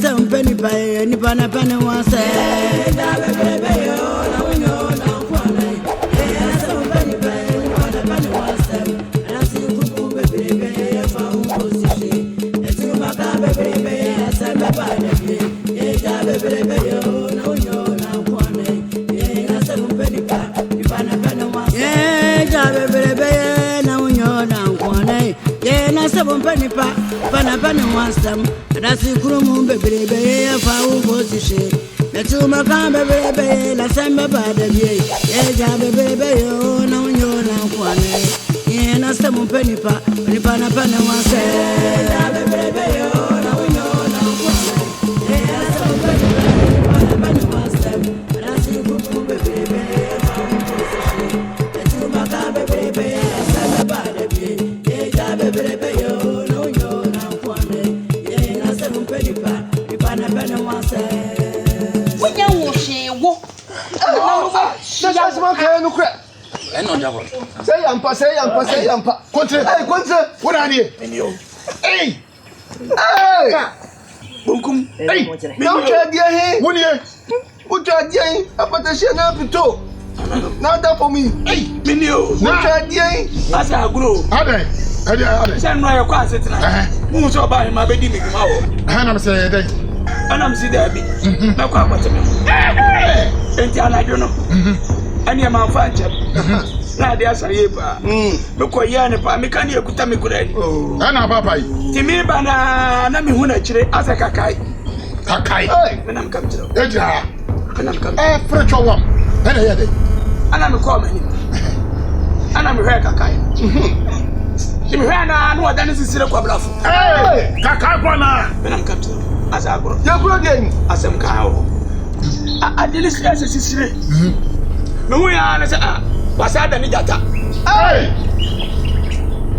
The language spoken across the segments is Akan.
some penny pie, any pana penny one say. Pana one some, that's the room, baby, if I will go to shake. The two Macamba baby, la samba bada, yeah, baby, oh, no, you're not one. Yeah, na some penny pa, pana one say, baby, oh, no, you're not one. Yeah, some penny one step, that's the room, baby, if I will go to shake. The two Macamba baby, la samba bada, yeah, baby, oh. That's my kind of crap. And on double. Say, Yampa. Contra. What are you? Hey! Bunkum. Hey! Don't try, dear. What are you? What are you? I put the shit up to talk. Not that for me. Hey! Minio. What are you? That's how I grow. I send my class tonight. Who's so by my baby? I'm saying, and I'm see there be. No quite to me. I don't know. And your man fancher. Now there's a yepa. Look what you're a me can you put me good. Oh, Anna Papa. Timmy Bana, Nami Huna Chile as a Kakai. When I'm come to Edja. And I'm come. French one. And I'm coming. And I'm here Kakai. If you are not done, this is a quabla. Hey, Kakabana, when I'm come to as I go. You're good as I'm cow. I didn't say as a sister. No, we are as a was I the Nidata. Hey,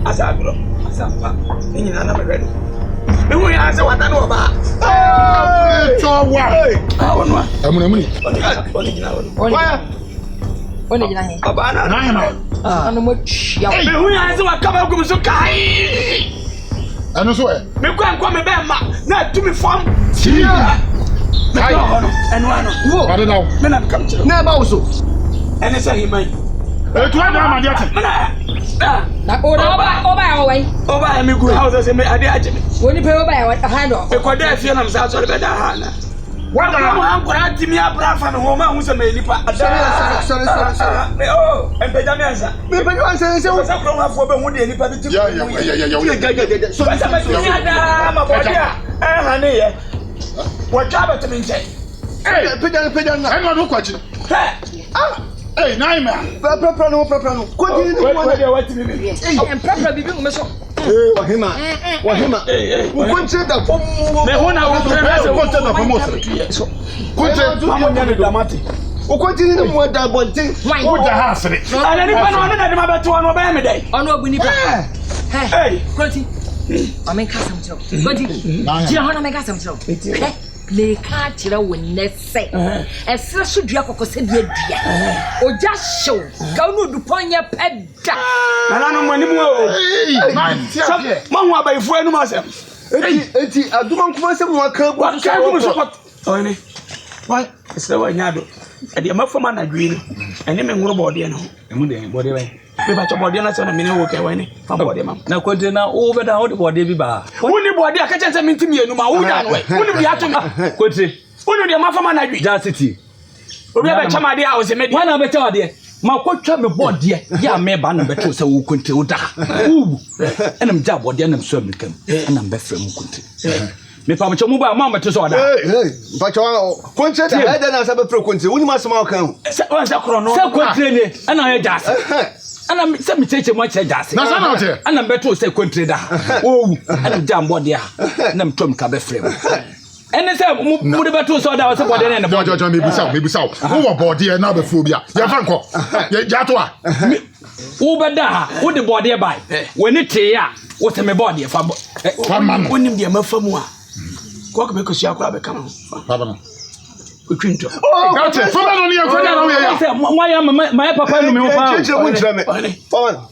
as I grow, as I'm back, in another ready. No, we are what I know about. Hey, so what? I'm only Abana. And much young. Who has what come up so kind? And so, me can't come back, not to me from here. And one, I don't know, men have come to never also. And it's a him. Over me good houses and I did when you pay over a hand off. A quadrille, I'm sorry, better Hannah. What I'm going to me up from a woman who's a lady. Sorry. Oh, and Benjamin, maybe you answer so what's up for the wood anybody to so I'm a boy. Honey, what job to me? Hey, pigeon, I'm not watching. Hey, Naima, Papa, what do you mean? And Papa be doing myself. What him? Who consider that for when I was who continue more than one thing. What the house? And anybody to one of day. On what we need. Hey, I make some joke. But you make some joke. Le catcher when they say, as such should you have said, or just show, go to point your pet. And I know many more. Mamma by friend myself. I do not want someone come. What can you why? It's the way Nado. And the Muffaman agree, and then body and body way. But your body not on a minute work away. Now, continue over the old body bar. Only body I catch them into me, no matter what. Wouldn't be at me. Country. Only the Muffaman agree. Just city. Remember, Chamadi, I was a medium. One of the idea. My coach travel board, dear. Yeah, may ban better so who couldn't tell that. And I'm job what I'm swimming, and I'm best from country. Me papa cho mobile mama to so da. But you content I don't have a pro content. We must small can. Say chrono. Say content and I just. And I'm say me take much just. Na sa na hote. And I'm better say content da. Oh, and I'm jam body ah. And I'm tom ka be frame. And say mu de better so da say body na body. Jojo me bisa. Who body na be phobia. Ya fa nko. Ya to a. Who be da who the body by. When it ya, what me body fa. Who nim de mafamu a. What because you are come? Papa. We drink to. Oh, gotcha. Why am my papa?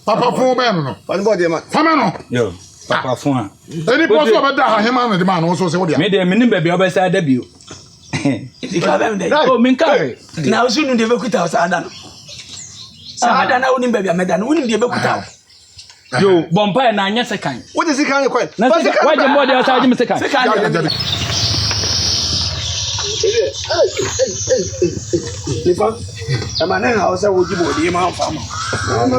Papa for man. Famano. Yo. Papa phone. Any person about that him and the man also say what me dey menim baby obesa debut. Oh, min carry. Na usunu de bekuta sada no. Sada na unim baby ameda no unim de bekuta. Yo, bompa na anya second. What is it kind of quite? Why the more dey outside me second? Lifa. Amana na osa woji bodi ma fam.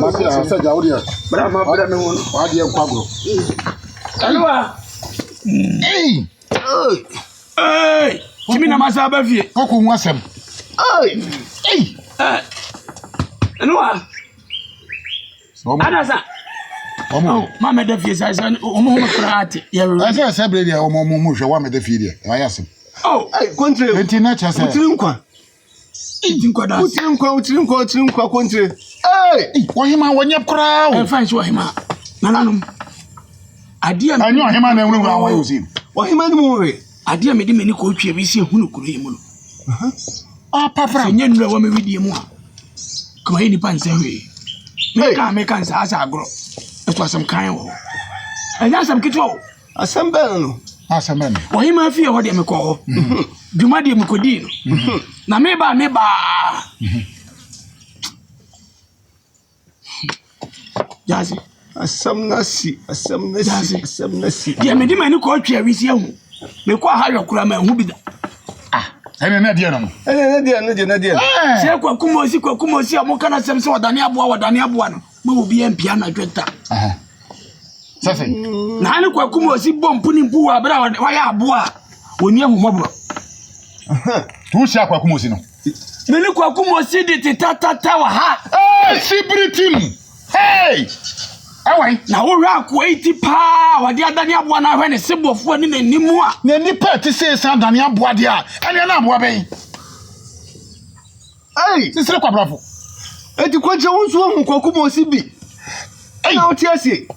Ma fi asa ja wodi. Bra ma bra me won. Wa de kwagro. Alwa. Hey. Hey. Kimi na masa ba fie. Koko hu asem. Hey. Hey. Alwa. Adasa. Omo. Ma me da fie sai omo ho krate. Ya we. Asa sebre dia omo hwe wa me da fie dia. Wa yasem. Oh, hey, country. Enti na cha se. Utinkwa. Utinkwa da. Utinkwa country. Hey, Ohima wonye kra o. E fa nso ohima. Nananum. Ade a anyo ohima na enwuru wa yosi. Ohima ni mo we. Ade a me de mani ko twa bi si ehunu kuro yi mu no. Ah, papa. Nye nura wa me widie mu a. Ko yi ni panse hwe. Me kan sa asa agro. Eto asem kan wo. Anya asem kitwo. Asem ben no. Asem ben. Ohima fie ho de me ko ho. Dwuma de me ko di no. Na me ba. Jazi. Asem nasi. Ya me di mani ko twa wi si ehu. Me ko ha yokura ma ehu bi da. Ene na dia no. Na dia. Se kwakumosi amuka na sem se wadane aboa no. Ma obi empia na dweta. Sase. Na ani kwakumosi bompu ni mpu wa bra wa ya aboa. Oni ahumobro. Tu sia kwakumosi no. Me ni kwakumosi de tata wa ha. Sibritim. Hey! Awai. Na wo hwa ko 80 pa wa de adane aboa na hwe ne sebofo ni nanimu a. Na ni pet say san adane aboa de a. Ene na aboa ben. Hey! Sisire kwa bravo. Eti kwache wonso hu kwakumosi bi. Na oti ase.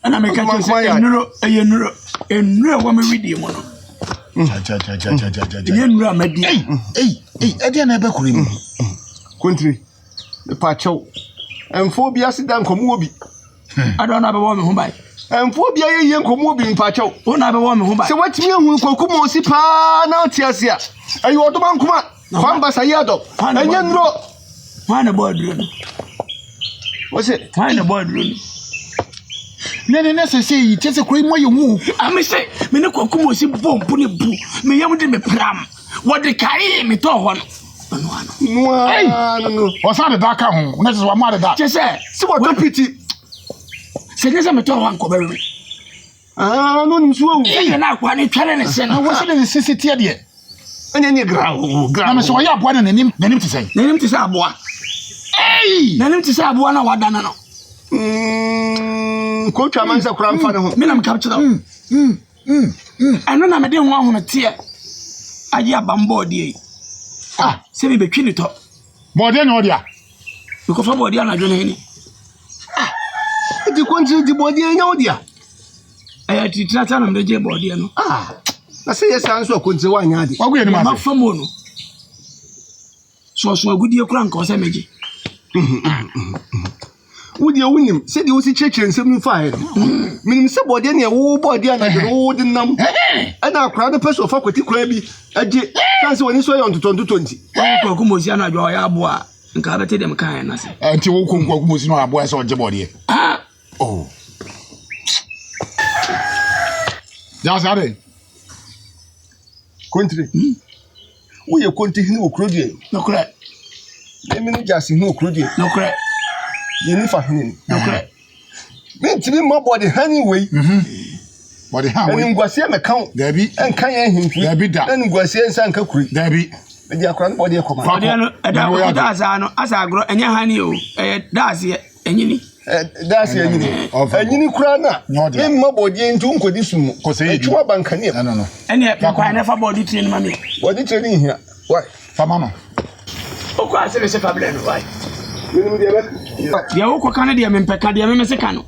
Ana me ka tse enuro wa me widie mo no. Cha. Enuro amadi. Hey, ade na ebe kuri mu. Country. The pacho. Enfo bia sida nkomo obi. Adona be wo me ho bai. Enfo bia ye nkomo obi mpacho. Ona be wo me ho bai. Se watimi hu kwakumosi pa na oti ase a. Ayi odoba nkoma. Kwamba sayado. Enye nro. Wana boy drone. What's it? Wana boy drone. Ne se yi tese kuri mo yemu. Ami se me ne kwakumosi bompu ne bu. Me yam de me pram. Wo de kai me to ho no. No. Osa de daka ho. Na se wa ma de da. Chese. Se wo topiti. Se ne se me to ho anko bewe. No nimsu wo. E na akwa ne tware ne se no. Wo se de sisi tie de. Enye grau. Na me se wa ya aboa na nanim te sen. Nanim te se aboa. Hey! Nanim te se aboa na wadana no. Ko twa mansa kura mfa ne ho. Me na me capture. Ano na me de ho ahomete. Aye abambo de. Se me betwi ni to. Bode na odia. Me ko fa bode na dwene ni. Di konti di bode nya odia. Aya titrata na me je bode no. Na se yes anso konti wa nya ade. Wagu ye ni ma. Ma fa mo no. So agudie kura nka o se meje. Wudi wunim se di wosi chechire nsem ni fa he. Minim se bode na wo bode na de wo de nam. Ana akra de peso fa kwati kura bi aje chance woni so yon 2020. Kwakumosi ana dwa ya aboa nka bete dem kan na se. Anti wo kwakumosi no aboa se oje bode. Oh. Ya sare. Country. Wo ye konti hini okrodi. No kra. Emi ni jasi hini okrodi. No kra. Ye ni fa hini. No kra. Me ntimi ma body hani we. Body ha we. Eni ngwase me kan. Dabi. Enkan ye himfu. Dabi da. Eni ngwase ensa nka kuri. Dabi. Me di akra no body e koma. Body no da asa no asa agro enya hani o. Da ase enyini. That's enyini. Enyini kura na. Me ma body ntu nkodi sumu. Etwa bankane. No. Eni e kwa na fa body train mami. Body training here. Why? Fama no. O kwa se fa no why? Minimum de ba. Ya wo kwa kana de me mpeka de me se ka no.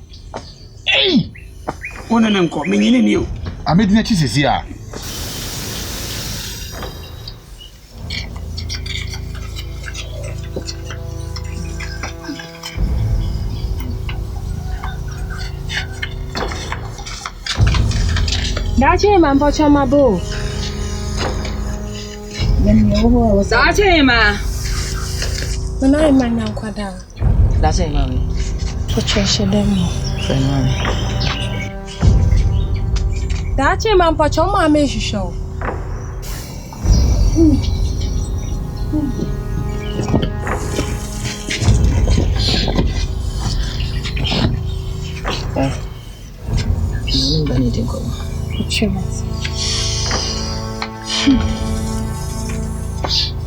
Ei! Wona ne nko me nyine ni o. Amedi na chi sesi a. Dachi man pocha mabo. Dachi man. Mana man na kwada. Dachi man. Pocha shedemo. Fenani. Dachi man pocha ma me shisho.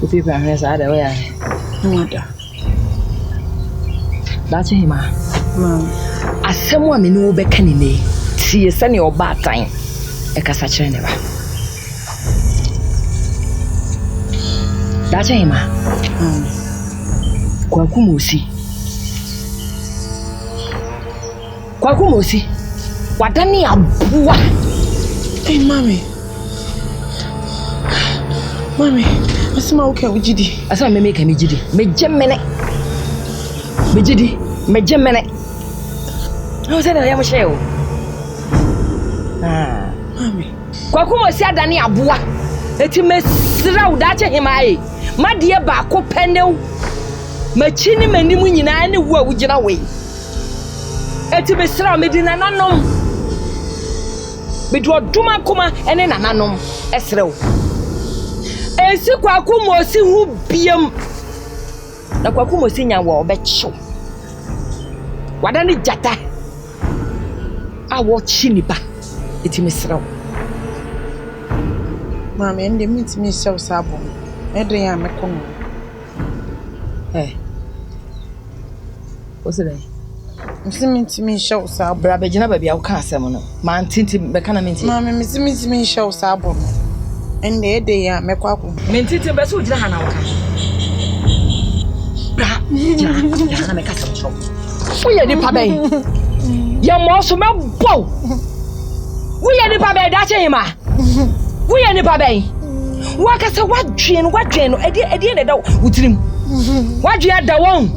People are here, so they are. That's him, ma. As someone in Uber Canine, see a sunny or bad time. A Cassachan. That's him, ma. Kwakumosi. Wadani abua. Hey, mommy. Mommy, asema okay ujidi. Asema me make me jidi. Me jemene. No say na ya mo share. Mommy. Kwakumosi adani abua. Eti mesra udache himae. Madie ba ko penew. Machini manimu nyina ne wo ugina we. Eti mesra medina nanom. Bedu oduma kuma ene nananom esrew. Esi Kwakumosi hu biem. Na Kwakumosi nya wo obecho. Wadani jata. Awo chiniba. Eti mesrew. Mama, ende meet me so sabo. Edre ya mekono. What's it? Meet me show sabo. Brabe jina baby awu kan asem no. Man tinti be kana minti. Mama, meet me show sabo. Ende ede ya mekwako. Minti be so jina hana waka. Bra, jina hana me kasa mcho. Uye ni pa ben. Ya mo so me bo. Uye ni pa ben da che hima. Uye ni pa ben. Waka se wadwen no edi ne da utirim. Wadwen da won.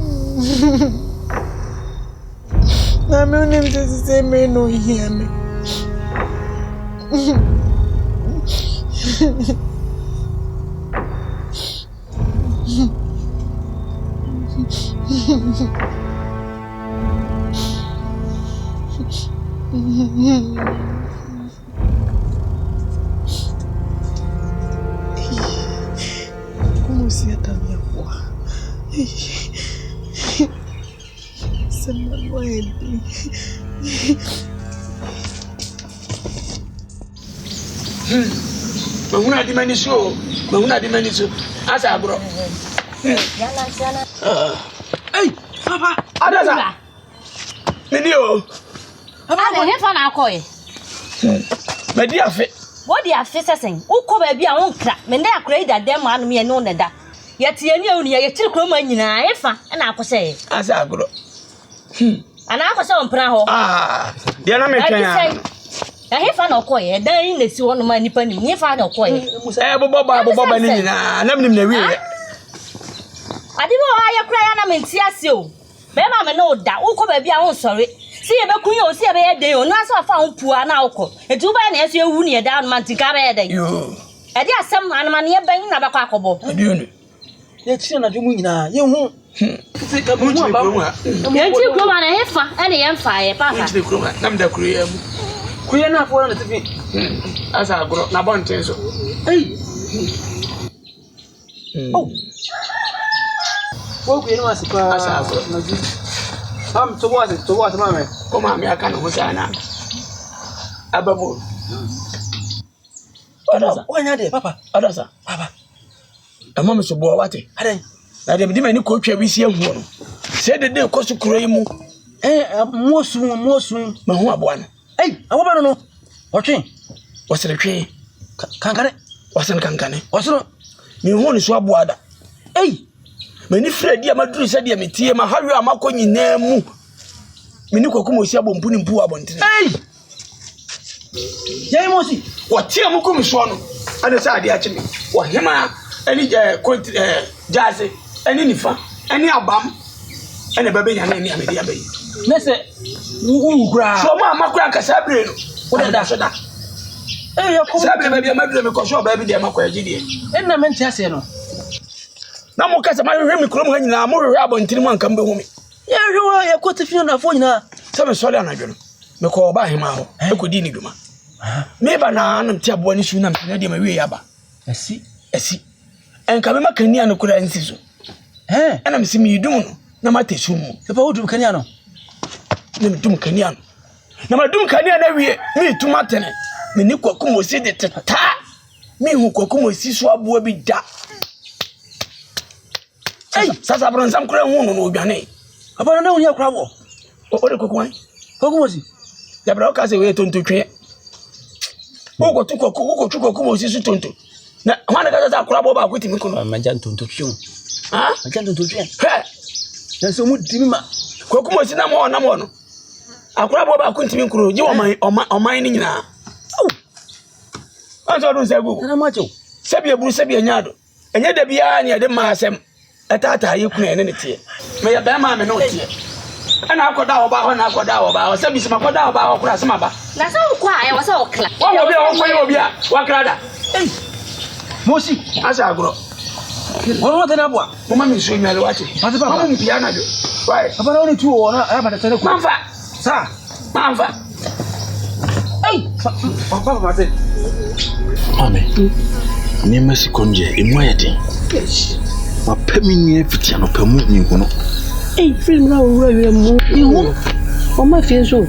Na me unim se me no hear me. Como se tá minha porra? Essa mãe. Mahuna di mani so. Asa bro. Yana. Hey, papa. Adasa. Nini o. Ada hefa na akoye. Medi afe. What dey afe sesen? Ukọ ba bia won kra. Me na akra ida dem anu me ne on da. Yete ani awuni ye tiri kro ma nyina hefa na akose. Asa bro. Ana akose on pra ho. Dia na me twen ya. Ya hefa na okoye. Dan yi na si wono ma nipa nim. Hefa na okoye. Bobo ni nyina. Na mnim na wi. Adibo aye kra ya na me nti ase o. Be ma me no da. Ukọ ba bia won sori. Si ebe kunye o si ebe ye den o no aso afa ho pua na ukọ. Etu ba na eso ewu ne da man tika ba ye den. Yo. E di asem anama ne ban na ba kwa akobo. Adionu. Ye tire na dwemu nyina ye hu. Sika mu chi kroma. Ye chi kroma na hefa ene ye mfa ye papa. Chi kroma. Nam da kuru ya mu. Kuye na afọ na tifi. Asa agro na bonten so. Hey. Oh. Wo kuye no asipa. Asa agro. To what mama. Ko ma me aka no husana. Ababo. Adasa. Wanya de papa. Adasa. Papa. Ama me so bo wate. Adan. Na de di mani ko twa bi si ahu no. Se de ko so kuro yi mu. Mosun. Ma hu abo no. Hey, awoba no. Otwe. Wasere twe. Kankane. Wasere kankane. Wasoro. Me hu ni so abo ada. Hey. Mani fredi amaduru se de metie ma hawe amako nyina mu. Meni Kwakumosi abompu ni mpu abontene. Hey! Yai mosi. Watie mu kum so no. Ade sa ade ache me. Wo hema ani jaze ani nifa ani abam ani baba nya na ani amedi abayi. Nese wu kura. So ma amakura kasa bre no. Wo da so da. Sabe baby amadu me ko so baby de makwa agidie. Enna mente ase no. Na mo kasa ma hwe me krom ha nyina mo hwe abontiri mo ankam be hu me. Ye hwe ya ko tefi na fo nyina. Sabe sori anadwo no. Me ko ba hema ho. E ko di ni dwuma. Me ba na anam ti abo ni su na me de ma wie ya ba. Asi. Enka me makani an kura nsi so. Ana me simi dum no na mate su mu. E pa wodum kani ano. Na me dum kani ano. Na ma dum kani na wie me tuma tene. Me ni kwakum osi de tata. Me hu kwakum osi so aboa bi da. Sasa bronzam kura hu no odwane. Aba na hu ya kura wo. O de kwakum. Kwakum osi. Ya bra o ka se we tonto twe. O ko tu kwakum osi su tonto. Na hwana ka za kura bo ba kwiti mi kuno. Maja tonto twe. Maja tonto twe. Na so mu dimi ma. Kwakum osi na mo no. Akura bo ba kwiti mi kuno ji oman ni nyina. Anso do segu. Na macho. Sebi eburu sebi enyado. Enye da bia ne de ma asem. Etata ye kunu ene ne tie. Me ya ba ma me no tie. Ana akoda oba ho na akoda oba ho sebi sima akoda oba ho kura sema ba. Na so kwa e wo se okla. Wo obi o kwa obi a wa krada. Mosi, asa agro. Wo tena boa. Mo ma mi so nyale wate. Ate papa. Mo mpia na do. Why? Papa na oni tu wo na aba tena ko. Manfa. Sa. Manfa. Papa mate. Ame. Ni mesi konje imoyete. Wa pemi ni efiti anopamu ni nkono. Film na wo rewe mu. Ihu. O ma fi so.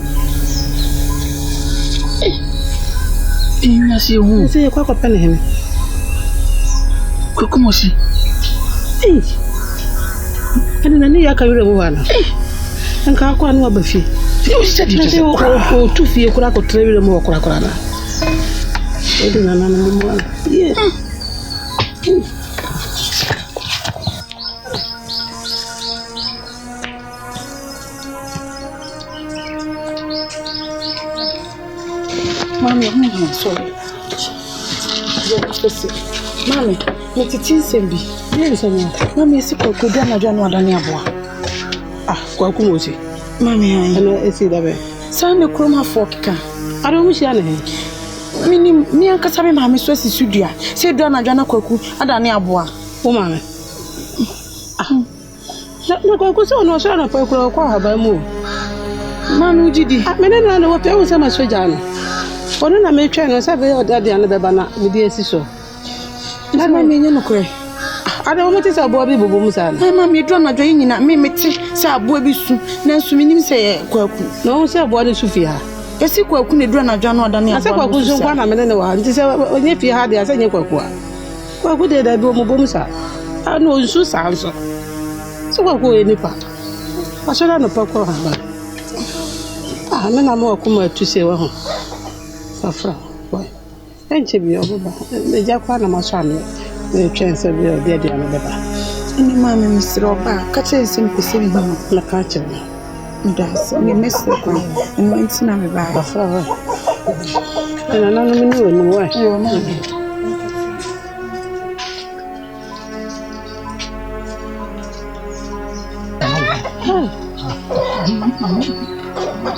Iya si hu. Se kwa kwa pene heme. Como si? Ani na ni ya ka yure mu wana. Nka akwa no ba fi. O si di se o tu fi kura ko trebe mu kura na. Edi na mu wana. Ye. Mami, I'm sorry. Mami, metitin sembi. Yes, mami esi kwa kudia na jua no adani aboa. Kwa kumozi. Mami ai. Ana esi dabe. Sa me kroma fokika. Ado mu hia ne. Mi ankasa me mami so esi sudua. Se dua na jua na kwaku adani aboa. Wo mami. Na kwaku se ono so na kwaku kwa haba mu. Mami ujidi. Me na na wo pe wo se ma soja no. Ono na me twa no sabe odade ane beba na me di esi so. Na me nye no kure. Ada wo meti sa abo bi bobo mu sa na. Ma me do na dwo nyina me meti sa abo bi su na su mi nim se kwaku. Na wo se abo de su fi ha. Esi kwaku ne do na dwo na oda ne abo. Ase kwaku so kwa na me ne wa. Nti se onye fi ha de ase nye kwaku a. Kwaku de da bi o mu bom sa. Ano nsu sa nso. Se kwaku e nipa. Pasora no pa kwa ha ba. Me na mo akuma tu se wa ho. Safra. Why? Enche bi obuba. Me ja kwa na maso ame. Me twense bi o de ane beba. Ni mama misiri oba ka che sim pese bi ba Na ka che me. ndas me mesiri kwa. Nwa ntina me ba. Safra wa. Na no me ni wonu wa. Yo na.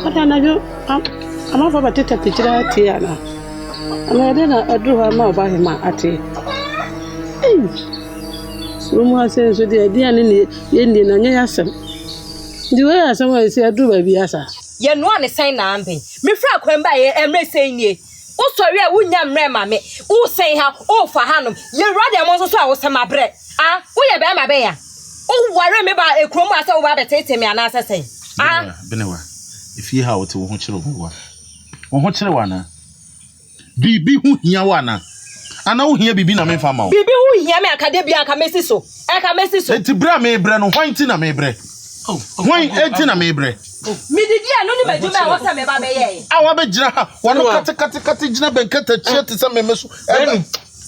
Ata na jo ama fa bateta pichira ati ana. Ana de na adru ha ma ba hima ati. So mu ase so de dia ne ye ndi na nya yasem. Ndi we yasem wa ese adru ba bi asa. Ye no ane sen na ambe. Me fra kwamba ye emre sen nie. Wo sori a wunya mre ma me. Wo sen ha, wo fa hanom. Ye rade mo so a wo sema bre. Wo ye be ma be ya. Wo ware me ba ekrom ase wo ba betete me ana ase sen. Benewa. If you how to ho chire ho wa. Ho chire wa na. Bibi hu hia wa na. Ana wo hia bibi na me fa ma wo. Bibi hu hia me akade bia aka mesi so. Aka mesi so. Enti bra me bre no hwanti na me bre. Hwan enti na me bre. Mi didi anu ni meduma e wo se me ba be ye. Awa be gira ha. Wa no kate gina benkata chia te se me meso.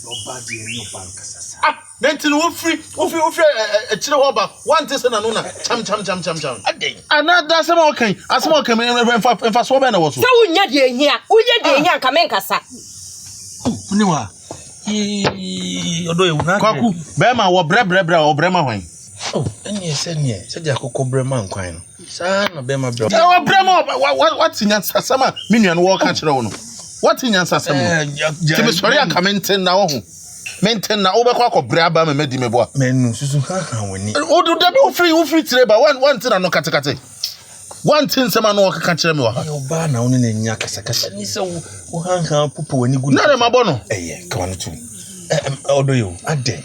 Nobody in your bank sasa. Nenti no free chire ho ba. Wan te se na no na cham. Adey. Another asema okan. Asema okan emfa so be na wo so. Se wunya de ehia. Wunya de ehia nka men kasa. Niwa. Odo ewu na. Kwaku, be ma wo bre o bre ma hwan. Eni ese se dia kokko bre ma nkwan no. Sa na be ma bre. Wo bre ma what nya sasama minua no wo ka kire wo no. What in your system? Sorry, I come in now. Maintain now over Braba and Medimeboa. Men, Susan, oh, do double free today, but one thing I know Katakate. One thing someone walk catch them. Oh, Barna only in Yakasaka. So, Pupu, when you go. Not a mabono. Eh, come on to. How do you? A day.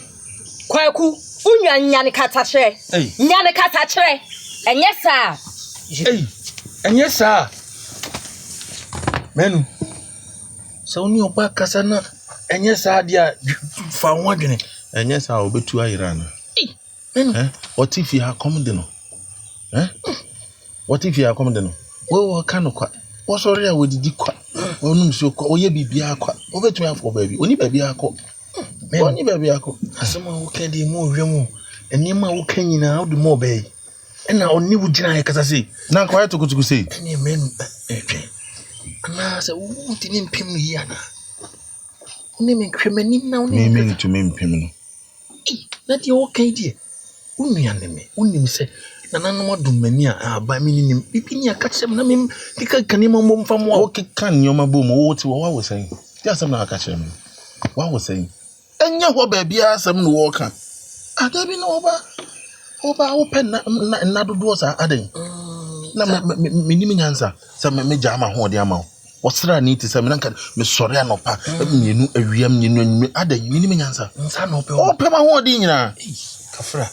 Kwaku, Unya Katache. Nyana Katache. And yes, sir. Hey, and yes, sir. Men. So, new back, Casana. And yes, I dear found one. And yes, I will be to Iran. What if you are coming dinner? What if you are coming dinner? Well, kind of quite. What's all right with the quack? Oh, no, so call ye be a quack. Over to me for baby. Only baby a cock. Only baby a cock. Someone who can do more remo. And Yama who can you now do more bay. And now only would deny because I say, now quite to go to say. Any men, and I said, who didn't pin me here now? Name criminal now, name to me criminal. That you okay, dear. Only enemy, only say, Nana, what do many are by meaning, Pipinia catch them, Namim, because can you mum from what can your maboom, what was saying? Just I'm not catching him. What was saying? And your baby are some walker. I don't know over open another doors are adding. Minimum answer, some majama hold the amount. What's that I need to say? Miss Soriano Pa, you know, a ream, you know, other minimum answer. Son of oh, Pema, what dinner? Kafra,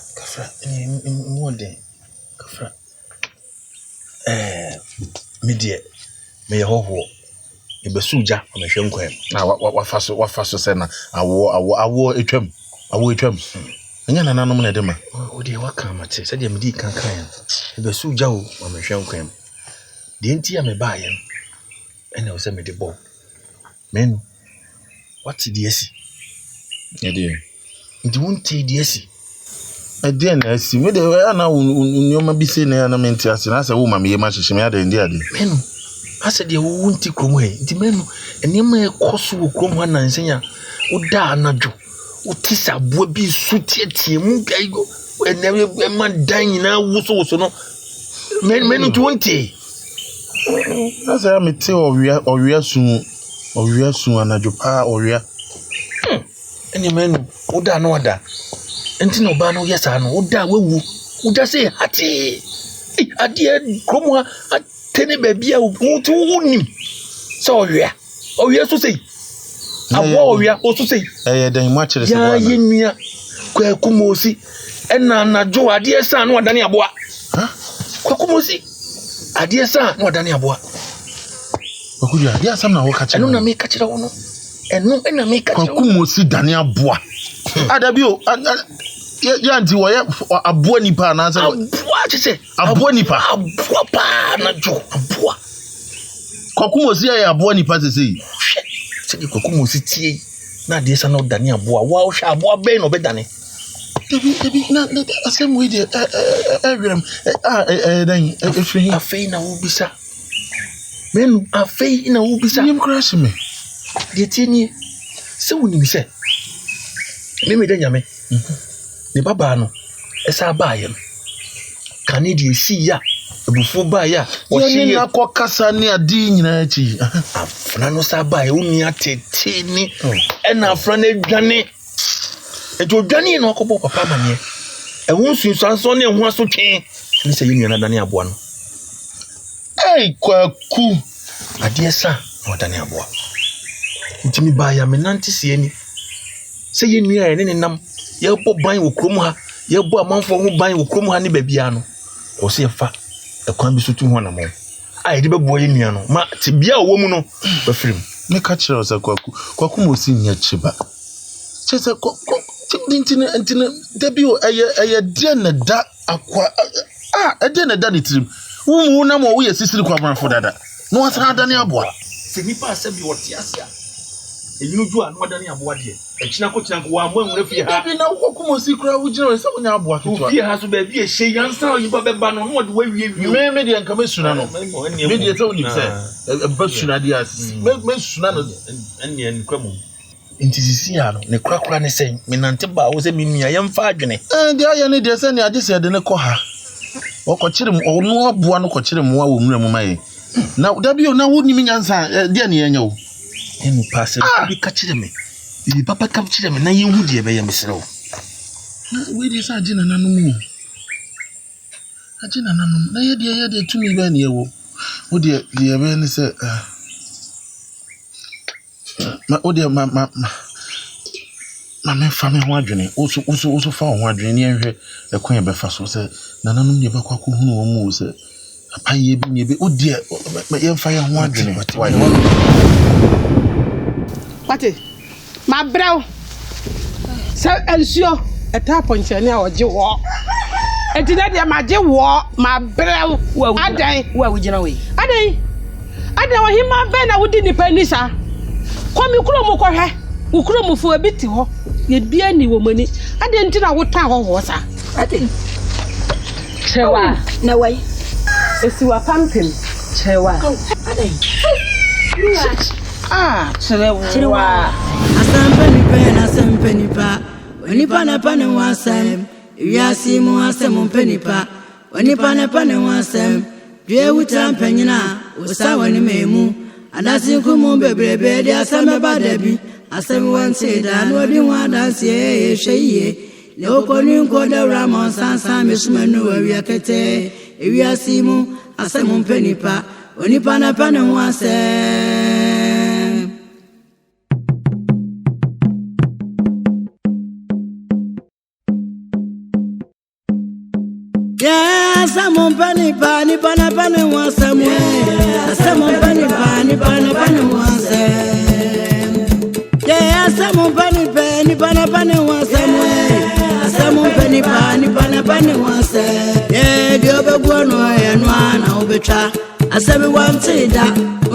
in 1 day. Kafra. Media, may a whole. In Besuja, on a shame. Now, what fast send? I wore a trim. I wore a trim. And then an anomaly dema. Oh, dear, what come at it? Said you, Medi can cry. Besuja, on a shame. Didn't you me buy him? And I was a ball. Men, what's the DC? A dear. It won't take DC. A dear, I see whether I know you may be saying an amentias and as a woman, me much she made in the other. Men, I said you won't take away. The men, and you may cost you come one and say, would da najo, would tissa would be sweet yet, go, and never a man dying now was also no. Men 20. That's a mete or we are soon and a jopa or we are. Any man would da no other. And no bano, yes, I know, would da woo, would just say, Hattie, a dear Cromwa, a tenny baby, who to wound him. So, yeah, oh, yes, to say, a warrior also say, then much as I in me, Quakumosi, and Nana Joe, a dear son, what Dania Bois. Quakumosi. A dear son, what Dania Bois. Yes, I'm not catching. I don't make catch it on. And no enemy catch Quakumosi Dania Bois. Adabio, Yanti, a buonipa, what is it? A buonipa, a buapa, not Joe, a bois. Quakumosi, a buonipa to see. Said you Quakumosi, not this, not Dania Bois. Wow, shall bois ben or bedane. Not the same way, then a fee now will be sir. Men are fee in a will be sir. Crash me. The tinny, so when you say, Mimi Denjame, the Babano, as I buy him. Canadian see ya, before buy ya, or she a cockassa near Dean. Fernando Sabai, only at Tini, and our friend Johnny. It will Johnny and Okopo Papa Mania. And once you saw Sonny and wants to change, and say you are Dania Buano. Hey, Quaku, a dear son, or Dania Bois. Jimmy buy a menanti see any. Say you near any num, your pop buying with Krumha, your boy man for who buying with Krumha and Babiano. Or say a fat, a can be suiting one more. I did a boy in Yano, ma to be a woman, but film. Make catch us a Quaku was in your chiba. Just a debut a dinner that a dinner done it. Who no more we assisted for that. No one's had any aboa. Senipa said you what Yasia. And you do another than your body. And Chinaco one if you have been now Kumo with Joe, so now what he has to be a shade answer you but ban what way you may make the commissioner. Maybe it's only said a person ideas. Mention and Cremo. Into Siciano, the crack run is saying, Minantiba was a mini, I am fagene. And the iron is any I just said in a coha. Or cochirum or no one cochirum more woman. Now, W now wouldn't mean answer, dear Niano. enu pass bi ka kire me bi papa ka kire me na yehu de be ye mesrew we dey sa agina nanom na ye de tumi ba na yewo wo de be ni se ma o de ma me fa me ho adwene oso fa ho adwene ne ehwe ekwan be fa so se nananom de bakwa ko hunu wo mu se apaye bi ne be o de ye fa ye ho adwene Pati ma brew sa ensio eta ponchane a oje wo etina de ma je wo ma brew adan wo agina we adan wo hima be na wodi nipa ni sa komi kuro mu kohwe ukuro mu fu abi ti ho ye bia ni wo mani ade ntina wo tan ho sa ade chewa na wai esiwa pumpkin chewa ade chewa Asampenipa onipa na pane wasem wiasi mu asem penipa onipa na pane wasem dwe wuta mpanyina usawani memu adasi kumu bebrebe de asame badabi asem wanse da no di wadanse ehweye le okoni nkoda ramon sansan mesumanu awiakete wiasi mu asem penipa onipa na pane wasem Samon pani pani pana pani wasam samon pani pani pana pani wasam yeah samon pani pani pana pani wasam samon pani pani pana pani wasam yeah dio be gwono ya no ana obetwa asabi wante da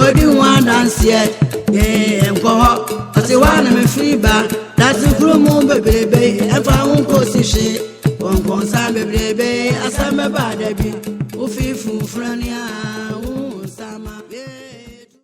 odi wan dance yeah enko ho ati wana me fiba that's from mo bebrebe efa hun ko si she Won sabe brebe asame badabi ufifu frania sama